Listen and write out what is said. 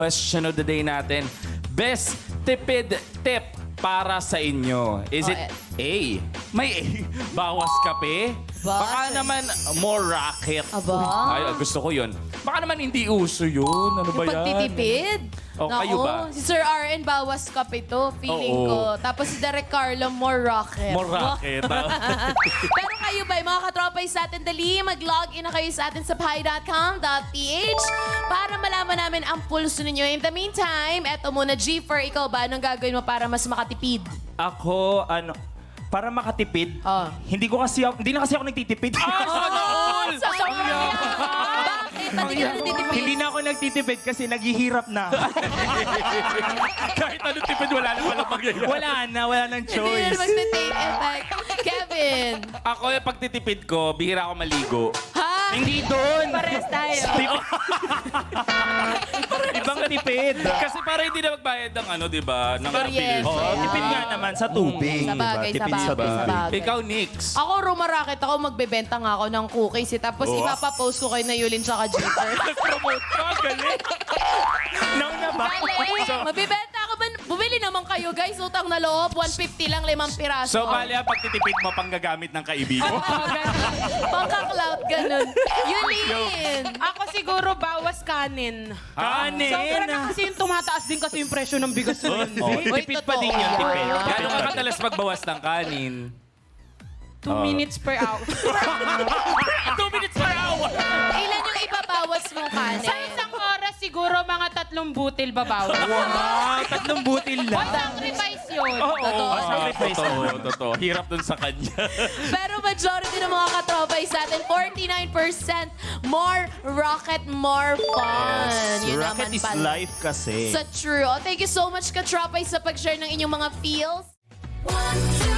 Question of the day natin. Best tipid tip para sa inyo. Is it A? May A. Bawas kape? Baka naman more racket. Aba. Ay, gusto ko yun. Baka naman hindi uso yun. Ano ba Yung yan? pagtitipid. O, kayo ba? Si Sir RN bawas kape to, feeling Oo. ko. Tapos si Derek Carlo, more rocket. More racket. Pero kayo ba, yung mga katropay sa atin, dali, mag-log in na kayo sa atin sa pi.com.ph para malaman namin ang pulso ninyo. In the meantime, eto muna, G4, ikaw ba, anong gagawin mo para mas makatipid? Ako, para makatipid, hindi na kasi ako nagtitipid. All! Bakit? Ba't di ka natitipid? Hindi na ako nagtitipid kasi naghihirap na. Kahit ano tipid, wala na palang mangyayari. wala nang Hindi na choice. magte-take effect. Kevin! Ako, yung pagtitipid ko, bihira ako maligo. Ha? Hindi doon. Pares tayo. Ibang tipid. Kasi para hindi na magbayad ng ano, di ba? Ng Kuryente. bills. Oo, tipid nga naman sa tubig. Sa bagay, sa Tipid bagay, sa bagay. Ikaw, Nix. Ako, rumarakit ako, magbebenta nga ako ng cookies. Tapos ipapapost ko kay Nayulin tsaka Jeter. Promote ka, galing. Nauna ba? Galing! Mabibenta ako ba? Bumili naman kayo, guys. Utang na loob, 150 lang, 5 piraso. So, bali ang pagtitipid mo pang gagamit ng kaibigan. Pangka-cloud, ganun. Yulin! Ako siguro bawas kanin. Kanin. Sobra na kasi yung tumataas din kasi yung presyo ng bigas ngayon. Oh, Uy, tipid pa totoo din yun, yan. tipid. Gano'n ka kadalas magbawas ng kanin? 2 minutes per hour. 2 minutes per hour! Ilan yung ibabawas mong kanin? Sa isang oras siguro mga 3 butil babawas. Wow, 3 butil lang. Sacrifice yun. Totoo. Totoo. Hirap dun sa kanya. Pero majority ng mga katropay sa atin, 49% more rocket, more fun. Yun Rocket naman is pala. life kasi. Sa true. Oh, thank you so much, katropay, sa pag-share ng inyong mga feels. 1, 2,